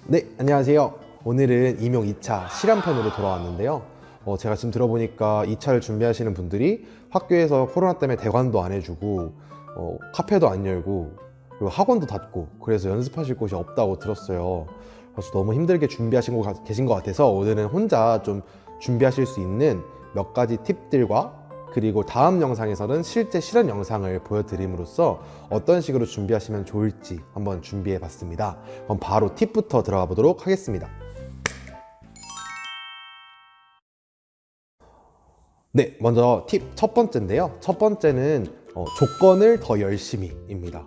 네, 안녕하세요. 오늘은 임용 2차 실험편으로 돌아왔는데요. 제가 지금 들어보니까 2차를 준비하시는 분들이 학교에서 코로나 때문에 대관도 안 해주고 카페도 안 열고 그리고 학원도 닫고 그래서 연습하실 곳이 없다고 들었어요. 그래서 너무 힘들게 준비하신 계신 것 같아서 오늘은 혼자 좀 준비하실 수 있는 몇 가지 팁들과 그리고 다음 영상에서는 실제 실현 영상을 보여드림으로써 어떤 식으로 준비하시면 좋을지 한번 준비해 봤습니다. 그럼 바로 팁부터 들어가 보도록 하겠습니다. 네, 먼저 팁 첫 번째인데요. 첫 번째는 조건을 더 열심히입니다.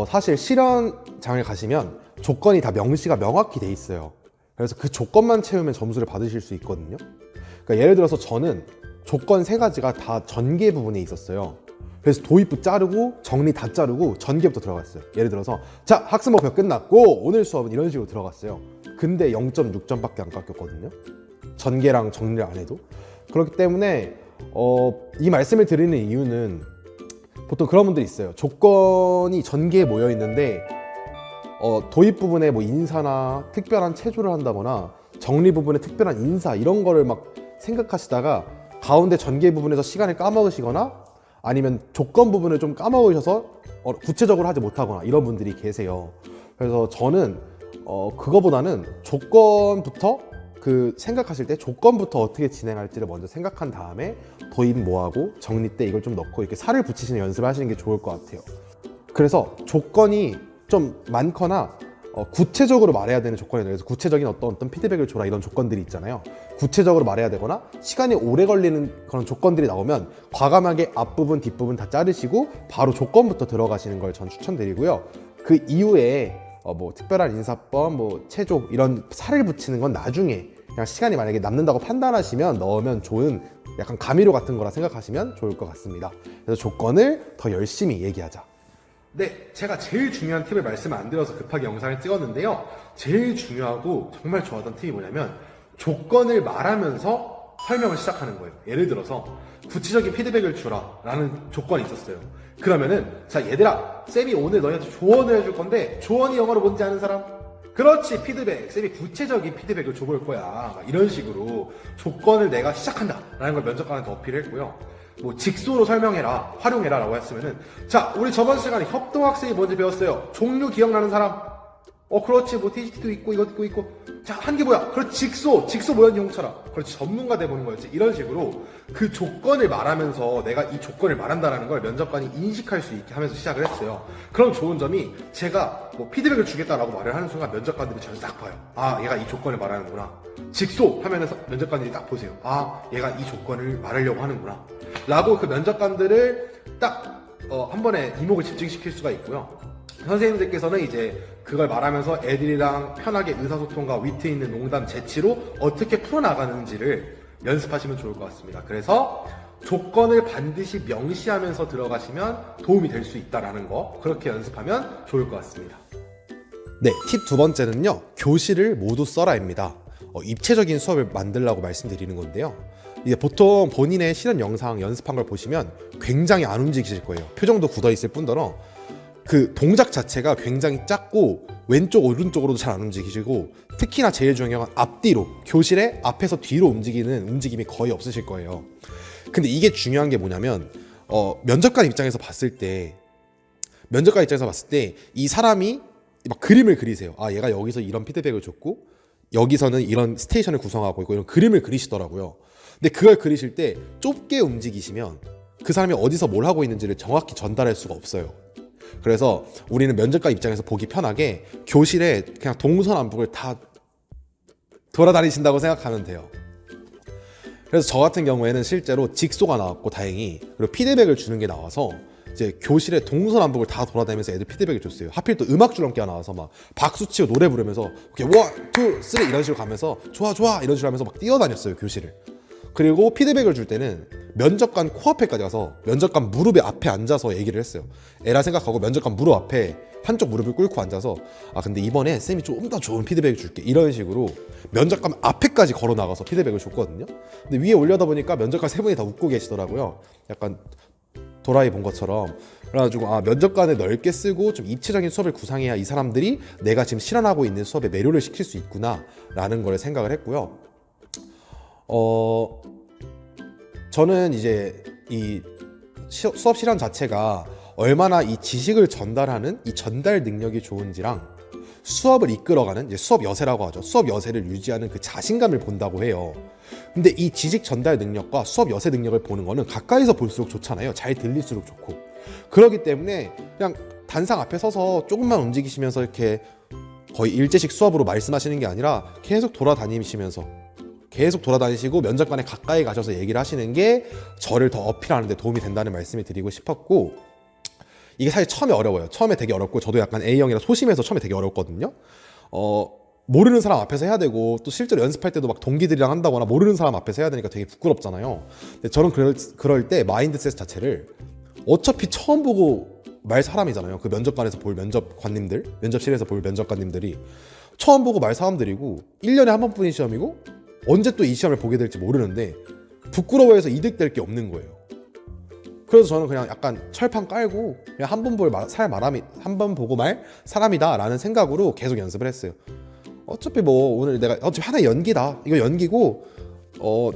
사실 실현장을 가시면 조건이 다 명시가 명확히 돼 있어요. 그래서 그 조건만 채우면 점수를 받으실 수 있거든요. 그러니까 예를 들어서 저는 조건 세 가지가 다 전개 부분에 있었어요. 그래서 도입부 자르고 정리 다 자르고 전개부터 들어갔어요. 예를 들어서 자, 학습 목표 끝났고 오늘 수업은 이런 식으로 들어갔어요. 근데 0.6점밖에 안 깎였거든요. 전개랑 정리를 안 해도. 그렇기 때문에 이 말씀을 드리는 이유는 보통 그런 분들이 있어요. 조건이 전개에 모여 있는데 도입 부분에 뭐 인사나 특별한 체조를 한다거나 정리 부분에 특별한 인사 이런 거를 막 생각하시다가 가운데 전개 부분에서 시간을 까먹으시거나 아니면 조건 부분을 좀 까먹으셔서 구체적으로 하지 못하거나 이런 분들이 계세요. 그래서 저는 그거보다는 조건부터 생각하실 때 조건부터 어떻게 진행할지를 먼저 생각한 다음에 도입 뭐하고 정리 때 이걸 좀 넣고 이렇게 살을 붙이시는 연습을 하시는 게 좋을 것 같아요. 그래서 조건이 좀 많거나 구체적으로 말해야 되는 조건이 그래서 구체적인 어떤 피드백을 줘라 이런 조건들이 있잖아요. 구체적으로 말해야 되거나 시간이 오래 걸리는 그런 조건들이 나오면 과감하게 앞부분 뒷부분 다 자르시고 바로 조건부터 들어가시는 걸 전 추천드리고요. 그 이후에 뭐 특별한 인사법, 뭐 체조 이런 살을 붙이는 건 나중에 그냥 시간이 만약에 남는다고 판단하시면 넣으면 좋은 약간 가미료 같은 거라 생각하시면 좋을 것 같습니다. 그래서 조건을 더 열심히 얘기하자. 네, 제가 제일 중요한 팁을 말씀 안 드려서 급하게 영상을 찍었는데요. 제일 중요하고 정말 좋아하던 팁이 뭐냐면 조건을 말하면서 설명을 시작하는 거예요. 예를 들어서 구체적인 피드백을 주라 라는 조건이 있었어요. 그러면은 자 얘들아, 쌤이 오늘 너희한테 조언을 해줄 건데 조언이 영어로 뭔지 아는 사람? 그렇지, 피드백. 쌤이 구체적인 피드백을 줘볼 거야. 이런 식으로 조건을 내가 시작한다 라는 걸 면접관한테 어필을 했고요. 뭐 직소로 설명해라, 활용해라 라고 했으면은 자, 우리 저번 시간에 협동학습이 뭔지 배웠어요. 종류 기억나는 사람? 그렇지, 뭐 TGT도 있고 이것도 있고 자, 한 게 뭐야? 그렇지, 직소 뭐였니 홍철아? 그렇지, 전문가 돼보는 거였지. 이런 식으로 그 조건을 말하면서 내가 이 조건을 말한다는 걸 면접관이 인식할 수 있게 하면서 시작을 했어요. 그럼 좋은 점이 제가 뭐 피드백을 주겠다라고 말을 하는 순간 면접관들이 저를 딱 봐요. 아, 얘가 이 조건을 말하는구나. 직소 하면서 면접관들이 딱 보세요. 아, 얘가 이 조건을 말하려고 하는구나 라고 그 면접관들을 딱 한 번에 이목을 집중시킬 수가 있고요. 선생님들께서는 이제 그걸 말하면서 애들이랑 편하게 의사소통과 위트 있는 농담, 재치로 어떻게 풀어나가는지를 연습하시면 좋을 것 같습니다. 그래서 조건을 반드시 명시하면서 들어가시면 도움이 될 수 있다는 거, 그렇게 연습하면 좋을 것 같습니다. 네, 팁 두 번째는요, 교실을 모두 써라입니다. 입체적인 수업을 만들라고 말씀드리는 건데요. 이제 보통 본인의 실현 영상 연습한 걸 보시면 굉장히 안 움직이실 거예요. 표정도 굳어 있을 뿐더러 그 동작 자체가 굉장히 작고 왼쪽 오른쪽으로도 잘 안 움직이시고 특히나 제일 중요한 건 앞뒤로, 교실의 앞에서 뒤로 움직이는 움직임이 거의 없으실 거예요. 근데 이게 중요한 게 뭐냐면 면접관 입장에서 봤을 때 이 사람이 막 그림을 그리세요. 아, 얘가 여기서 이런 피드백을 줬고 여기서는 이런 스테이션을 구성하고 있고 이런 그림을 그리시더라고요. 근데 그걸 그리실 때 좁게 움직이시면 그 사람이 어디서 뭘 하고 있는지를 정확히 전달할 수가 없어요. 그래서 우리는 면접관 입장에서 보기 편하게 교실에 그냥 동서남북을 다 돌아다니신다고 생각하면 돼요. 그래서 저 같은 경우에는 실제로 직소가 나왔고 다행히, 그리고 피드백을 주는 게 나와서 이제 교실에 동서남북을 다 돌아다니면서 애들 피드백을 줬어요. 하필 또 음악 줄넘기가 나와서 막 박수 치고 노래 부르면서 이렇게 1, 2, 3 이런 식으로 가면서 좋아 좋아 이런 식으로 하면서 막 뛰어다녔어요, 교실을. 그리고 피드백을 줄 때는 면접관 코앞에까지 가서 면접관 무릎에 앞에 앉아서 얘기를 했어요. 에라 생각하고 면접관 무릎 앞에 한쪽 무릎을 꿇고 앉아서 아, 근데 이번에 쌤이 좀 더 좋은 피드백을 줄게, 이런 식으로 면접관 앞에까지 걸어 나가서 피드백을 줬거든요. 근데 위에 올려다 보니까 면접관 세 분이 다 웃고 계시더라고요. 약간 도라이 본 것처럼. 그래가지고 면접관을 넓게 쓰고 좀 입체적인 수업을 구상해야 이 사람들이 내가 지금 실현하고 있는 수업에 매료를 시킬 수 있구나 라는 걸 생각을 했고요. 저는 이제 이 수업 실현 자체가 얼마나 이 지식을 전달하는 이 전달 능력이 좋은지랑 수업을 이끌어가는, 이제 수업 여세라고 하죠. 수업 여세를 유지하는 그 자신감을 본다고 해요. 근데 이 지식 전달 능력과 수업 여세 능력을 보는 거는 가까이서 볼수록 좋잖아요. 잘 들릴수록 좋고. 그렇기 때문에 그냥 단상 앞에 서서 조금만 움직이시면서 이렇게 거의 일제식 수업으로 말씀하시는 게 아니라 계속 돌아다니시고 면접관에 가까이 가셔서 얘기를 하시는 게 저를 더 어필하는 데 도움이 된다는 말씀을 드리고 싶었고, 이게 사실 처음에 어려워요. 처음에 되게 어렵고, 저도 약간 A형이라 소심해서 처음에 되게 어렵거든요. 모르는 사람 앞에서 해야 되고, 또 실제로 연습할 때도 막 동기들이랑 한다거나 모르는 사람 앞에서 해야 되니까 되게 부끄럽잖아요. 근데 저는 그럴 때 마인드셋 자체를 어차피 처음 보고 말 사람이잖아요. 그 면접관에서 볼 면접관님들, 면접실에서 볼 면접관님들이 처음 보고 말 사람들이고 1년에 한 번뿐인 시험이고 언제 또 이 시험을 보게 될지 모르는데 부끄러워해서 이득될 게 없는 거예요. 그래서 저는 그냥 약간 철판 깔고 그냥 한 번 보고 말 사람이다 라는 생각으로 계속 연습을 했어요. 어차피 오늘 내가 어차피 하나의 연기다, 이거 연기고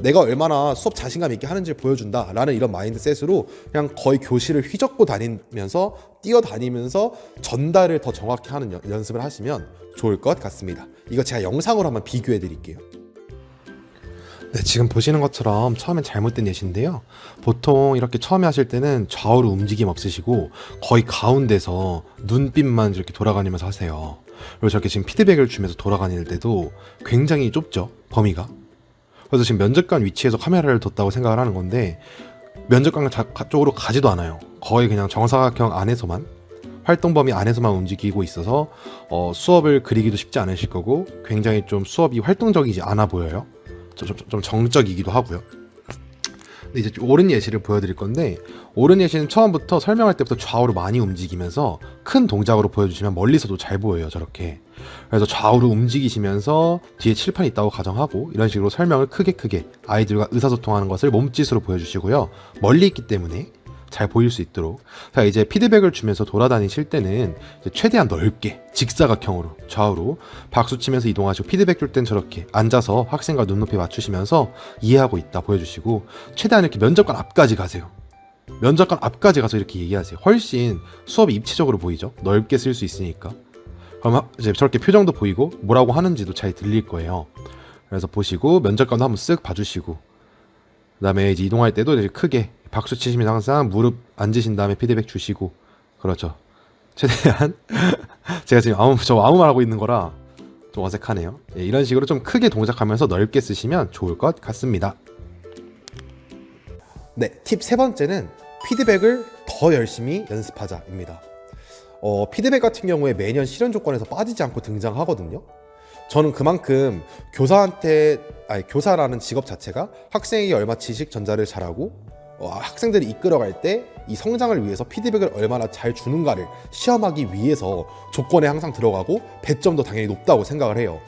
내가 얼마나 수업 자신감 있게 하는지를 보여준다 라는 이런 마인드셋으로 그냥 거의 교실을 휘젓고 다니면서 뛰어다니면서 전달을 더 정확히 하는 연습을 하시면 좋을 것 같습니다. 이거 제가 영상으로 한번 비교해 드릴게요. 네, 지금 보시는 것처럼 처음엔 잘못된 예시인데요. 보통 이렇게 처음에 하실 때는 좌우로 움직임 없으시고 거의 가운데서 눈빛만 이렇게 돌아다니면서 하세요. 그리고 저렇게 지금 피드백을 주면서 돌아다닐 때도 굉장히 좁죠, 범위가. 그래서 지금 면접관 위치에서 카메라를 뒀다고 생각을 하는 건데 면접관 쪽으로 가지도 않아요. 거의 그냥 정사각형 안에서만, 활동 범위 안에서만 움직이고 있어서 수업을 그리기도 쉽지 않으실 거고 굉장히 좀 수업이 활동적이지 않아 보여요. 좀 정적이기도 하고요. 근데 이제 옳은 예시를 보여드릴 건데, 옳은 예시는 처음부터 설명할 때부터 좌우로 많이 움직이면서 큰 동작으로 보여주시면 멀리서도 잘 보여요, 저렇게. 그래서 좌우로 움직이시면서 뒤에 칠판이 있다고 가정하고 이런 식으로 설명을 크게 아이들과 의사소통하는 것을 몸짓으로 보여주시고요. 멀리 있기 때문에 잘 보일 수 있도록. 자, 이제 피드백을 주면서 돌아다니실 때는 이제 최대한 넓게 직사각형으로 좌우로 박수 치면서 이동하시고, 피드백 줄 땐 저렇게 앉아서 학생과 눈높이 맞추시면서 이해하고 있다 보여주시고, 최대한 이렇게 면접관 앞까지 가세요. 면접관 앞까지 가서 이렇게 얘기하세요. 훨씬 수업이 입체적으로 보이죠, 넓게 쓸 수 있으니까. 그럼 이제 저렇게 표정도 보이고 뭐라고 하는지도 잘 들릴 거예요. 그래서 보시고 면접관도 한번 쓱 봐주시고, 그 다음에 이제 이동할 때도 이제 크게 박수 치시면 항상 무릎 앉으신 다음에 피드백 주시고. 그렇죠. 최대한 제가 지금 아무 말 하고 있는 거라 좀 어색하네요. 예, 이런 식으로 좀 크게 동작하면서 넓게 쓰시면 좋을 것 같습니다. 네, 팁 세 번째는 피드백을 더 열심히 연습하자입니다. 피드백 같은 경우에 매년 실현 조건에서 빠지지 않고 등장하거든요. 저는 그만큼 교사라는 직업 자체가 학생에게 얼마 지식 전달을 잘하고 학생들이 이끌어갈 때 이 성장을 위해서 피드백을 얼마나 잘 주는가를 시험하기 위해서 조건에 항상 들어가고 배점도 당연히 높다고 생각을 해요.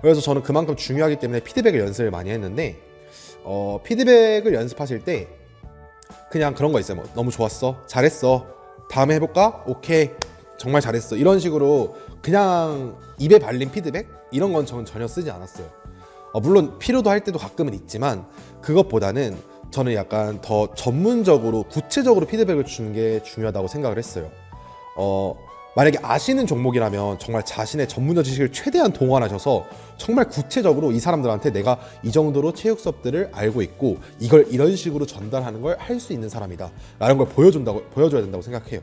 그래서 저는 그만큼 중요하기 때문에 피드백을 연습을 많이 했는데, 피드백을 연습하실 때 그냥 그런 거 있어요. 너무 좋았어, 잘했어, 다음에 해볼까, 오케이, 정말 잘했어, 이런 식으로 그냥 입에 발린 피드백, 이런 건 저는 전혀 쓰지 않았어요. 물론 필요도 할 때도 가끔은 있지만 그것보다는 저는 약간 더 전문적으로 구체적으로 피드백을 주는 게 중요하다고 생각을 했어요. 만약에 아시는 종목이라면 정말 자신의 전문적 지식을 최대한 동원하셔서 정말 구체적으로 이 사람들한테 내가 이 정도로 체육 수업들을 알고 있고 이걸 이런 식으로 전달하는 걸 할 수 있는 사람이다 라는 걸 보여줘야 된다고 생각해요.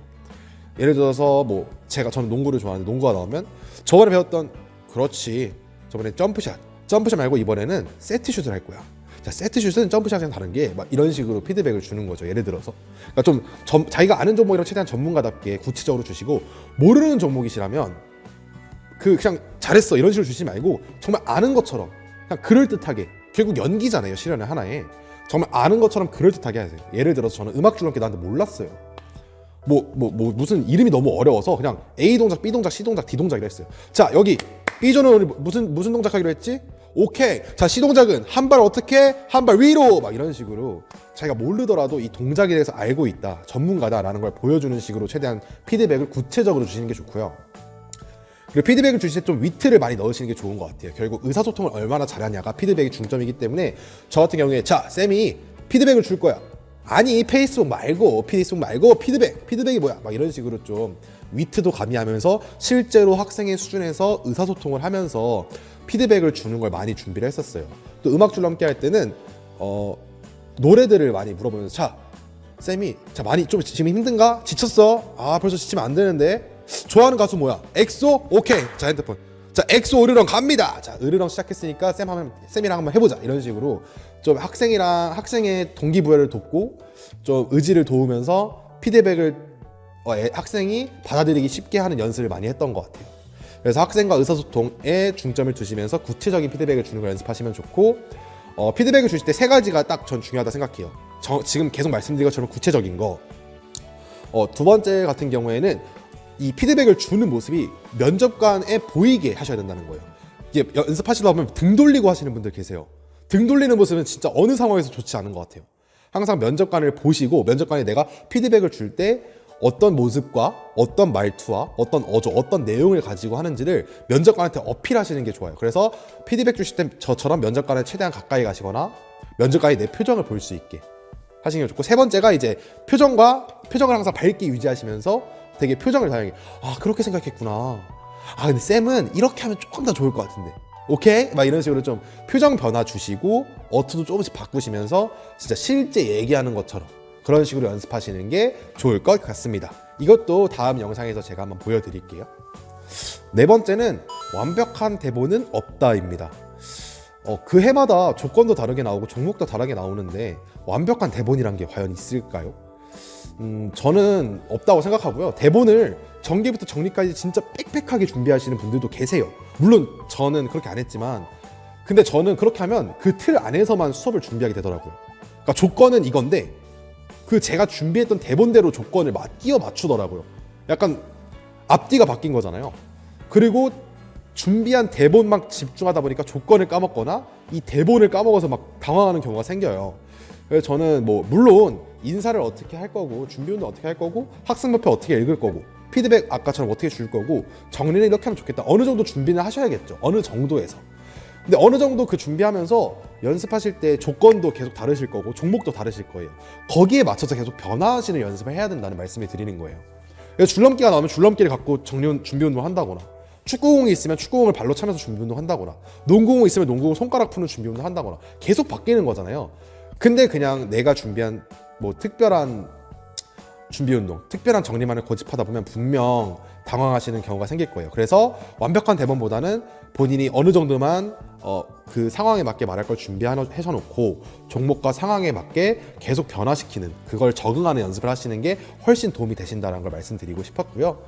예를 들어서 저는 농구를 좋아하는데 농구가 나오면 저번에 배웠던, 그렇지, 저번에 점프샷 말고 이번에는 세트슛을 할 거야. 자, 세트슛은 점프샷이랑 다른 게 막 이런 식으로 피드백을 주는 거죠. 예를 들어서 그러니까 자기가 아는 종목이랑 최대한 전문가답게 구체적으로 주시고, 모르는 종목이시라면 그냥 잘했어 이런 식으로 주시지 말고 정말 아는 것처럼 그냥 그럴듯하게, 결국 연기잖아요, 실현의 하나에. 정말 아는 것처럼 그럴듯하게 하세요. 예를 들어서 저는 음악 줄넘기 나한테 몰랐어요. 무슨 이름이 너무 어려워서 그냥 A 동작, B 동작, C 동작, D 동작이라 했어요. 자, 여기 B조는 우리 무슨 동작 하기로 했지? 오케이. 자, 시동작은 한 발 어떻게? 한 발 위로. 막 이런 식으로 자기가 모르더라도 이 동작에 대해서 알고 있다, 전문가다라는 걸 보여주는 식으로 최대한 피드백을 구체적으로 주시는 게 좋고요. 그리고 피드백을 주실 때 좀 위트를 많이 넣으시는 게 좋은 것 같아요. 결국 의사소통을 얼마나 잘하냐가 피드백의 중점이기 때문에 저 같은 경우에 자, 쌤이 피드백을 줄 거야. 아니, 페이스북 말고 피드백이 뭐야? 막 이런 식으로 좀 위트도 가미하면서 실제로 학생의 수준에서 의사소통을 하면서 피드백을 주는 걸 많이 준비를 했었어요. 또 음악 줄넘기 할 때는 노래들을 많이 물어보면서 자, 쌤이 자, 많이 좀 지금 힘든가? 지쳤어? 아, 벌써 지치면 안 되는데. 좋아하는 가수 뭐야? 엑소? 오케이. 자, 핸드폰. 자, 엑소 으르렁 갑니다. 자, 으르렁 시작했으니까 쌤이랑 한번 해보자. 이런 식으로 좀 학생의 동기부여를 돕고 좀 의지를 도우면서 피드백을 학생이 받아들이기 쉽게 하는 연습을 많이 했던 것 같아요. 그래서 학생과 의사소통에 중점을 두시면서 구체적인 피드백을 주는 걸 연습하시면 좋고, 피드백을 주실 때 세 가지가 딱 전 중요하다 생각해요. 지금 계속 말씀드린 것처럼 구체적인 거. 두 번째 같은 경우에는 이 피드백을 주는 모습이 면접관에 보이게 하셔야 된다는 거예요. 이게 연습하시다 보면 등 돌리고 하시는 분들 계세요. 등 돌리는 모습은 진짜 어느 상황에서 좋지 않은 것 같아요. 항상 면접관을 보시고 면접관이 내가 피드백을 줄 때 어떤 모습과 어떤 말투와 어떤 내용을 가지고 하는지를 면접관한테 어필하시는 게 좋아요. 그래서 피드백 주실 때 저처럼 면접관에 최대한 가까이 가시거나 면접관이 내 표정을 볼 수 있게 하시는 게 좋고, 세 번째가 이제 표정을 항상 밝게 유지하시면서 되게 표정을 다양하게, 아, 그렇게 생각했구나. 아, 근데 쌤은 이렇게 하면 조금 더 좋을 것 같은데. 오케이? 막 이런 식으로 좀 표정 변화 주시고 어투도 조금씩 바꾸시면서 진짜 실제 얘기하는 것처럼 그런 식으로 연습하시는 게 좋을 것 같습니다. 이것도 다음 영상에서 제가 한번 보여드릴게요. 네 번째는 완벽한 대본은 없다입니다. 그 해마다 조건도 다르게 나오고 종목도 다르게 나오는데 완벽한 대본이란 게 과연 있을까요? 저는 없다고 생각하고요. 대본을 전개부터 정리까지 진짜 빽빽하게 준비하시는 분들도 계세요. 물론 저는 그렇게 안 했지만, 근데 저는 그렇게 하면 그 틀 안에서만 수업을 준비하게 되더라고요. 그러니까 조건은 이건데 그 제가 준비했던 대본대로 조건을 끼워 맞추더라고요. 약간 앞뒤가 바뀐 거잖아요. 그리고 준비한 대본만 집중하다 보니까 조건을 까먹거나 이 대본을 까먹어서 막 당황하는 경우가 생겨요. 그래서 저는 물론 인사를 어떻게 할 거고 준비운동 어떻게 할 거고 학생발표 어떻게 읽을 거고 피드백 아까처럼 어떻게 줄 거고 정리는 이렇게 하면 좋겠다. 어느 정도 준비는 하셔야겠죠. 어느 정도에서. 근데 어느 정도 그 준비하면서 연습하실 때 조건도 계속 다르실 거고 종목도 다르실 거예요. 거기에 맞춰서 계속 변화하시는 연습을 해야 된다는 말씀을 드리는 거예요. 그래서 줄넘기가 나오면 줄넘기를 갖고 준비운동을 한다거나, 축구공이 있으면 축구공을 발로 차면서 준비운동 한다거나, 농구공이 있으면 농구공 손가락 푸는 준비운동 한다거나 계속 바뀌는 거잖아요. 근데 그냥 내가 준비한 특별한 준비운동, 특별한 정리만을 고집하다 보면 분명 당황하시는 경우가 생길 거예요. 그래서 완벽한 대본보다는 본인이 어느 정도만 그 상황에 맞게 말할 걸 준비해서 놓고 종목과 상황에 맞게 계속 변화시키는, 그걸 적응하는 연습을 하시는 게 훨씬 도움이 되신다는 걸 말씀드리고 싶었고요.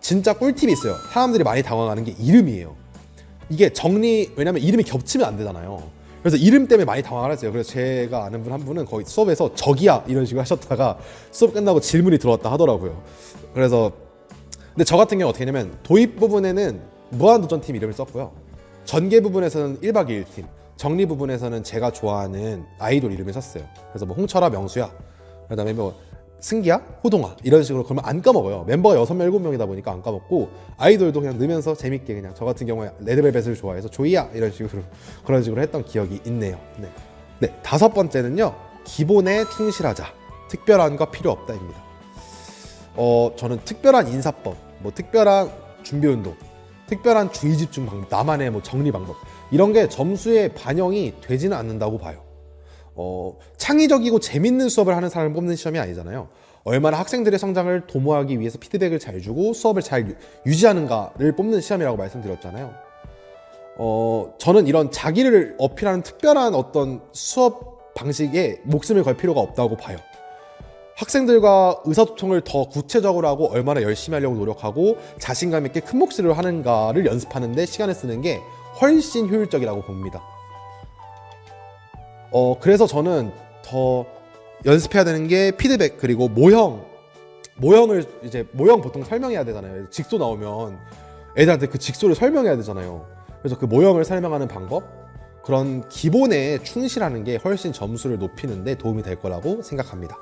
진짜 꿀팁이 있어요. 사람들이 많이 당황하는 게 이름이에요. 이게 왜냐면 이름이 겹치면 안 되잖아요. 그래서 이름 때문에 많이 당황을 하세요. 그래서 제가 아는 분 한 분은 거의 수업에서 저기야 이런 식으로 하셨다가 수업 끝나고 질문이 들어왔다 하더라고요. 그래서 근데 저 같은 경우 어떻게 했냐면 도입 부분에는 무한도전팀 이름을 썼고요. 전개 부분에서는 1박 2일 팀, 정리 부분에서는 제가 좋아하는 아이돌 이름을 썼어요. 그래서 홍철아, 명수야, 그다음에 승기야, 호동아 이런 식으로. 그러면 안 까먹어요. 멤버가 6명, 7명이다 보니까 안 까먹고 아이돌도 그냥 넣으면서 재밌게, 그냥 저 같은 경우에 레드벨벳을 좋아해서 조이야 이런 식으로 그런 식으로 했던 기억이 있네요. 네, 다섯 번째는요, 기본에 충실하자. 특별한 거 필요 없다입니다. 저는 특별한 인사법, 특별한 준비운동, 특별한 주의 집중 방법, 나만의 정리 방법 이런 게 점수에 반영이 되지는 않는다고 봐요. 창의적이고 재밌는 수업을 하는 사람을 뽑는 시험이 아니잖아요. 얼마나 학생들의 성장을 도모하기 위해서 피드백을 잘 주고 수업을 잘 유지하는가를 뽑는 시험이라고 말씀드렸잖아요. 저는 이런 자기를 어필하는 특별한 어떤 수업 방식에 목숨을 걸 필요가 없다고 봐요. 학생들과 의사소통을 더 구체적으로 하고 얼마나 열심히 하려고 노력하고 자신감 있게 큰 목소리로 하는가를 연습하는 데 시간을 쓰는 게 훨씬 효율적이라고 봅니다. 그래서 저는 더 연습해야 되는 게 피드백, 그리고 모형 보통 설명해야 되잖아요. 직소 나오면 애들한테 그 직소를 설명해야 되잖아요. 그래서 그 모형을 설명하는 방법, 그런 기본에 충실하는 게 훨씬 점수를 높이는 데 도움이 될 거라고 생각합니다.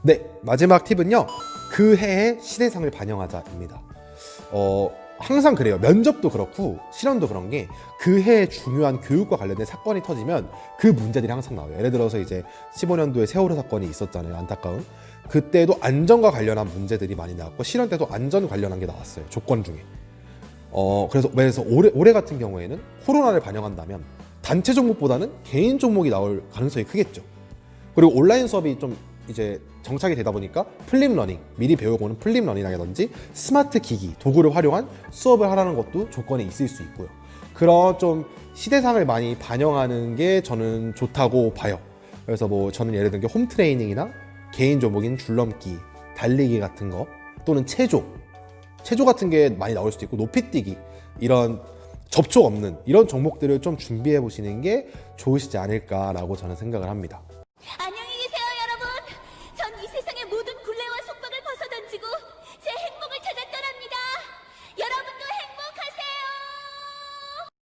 네, 마지막 팁은요. 그 해의 시대상을 반영하자입니다. 항상 그래요. 면접도 그렇고 실험도 그런 게 그 해의 중요한 교육과 관련된 사건이 터지면 그 문제들이 항상 나와요. 예를 들어서 이제 15년도에 세월호 사건이 있었잖아요. 안타까운. 그때도 안전과 관련한 문제들이 많이 나왔고 실험 때도 안전 관련한 게 나왔어요. 조건 중에. 그래서 올해 같은 경우에는 코로나를 반영한다면 단체 종목보다는 개인 종목이 나올 가능성이 크겠죠. 그리고 온라인 수업이 좀 이제 정착이 되다 보니까 플립 러닝, 미리 배우고 오는 플립 러닝이라든지 스마트 기기, 도구를 활용한 수업을 하라는 것도 조건에 있을 수 있고요. 그런 좀 시대상을 많이 반영하는 게 저는 좋다고 봐요. 그래서 뭐 저는 예를 들면 홈 트레이닝이나 개인 종목인 줄넘기, 달리기 같은 거 또는 체조 같은 게 많이 나올 수도 있고 높이뛰기 이런 접촉 없는 이런 종목들을 좀 준비해 보시는 게 좋으시지 않을까라고 저는 생각을 합니다.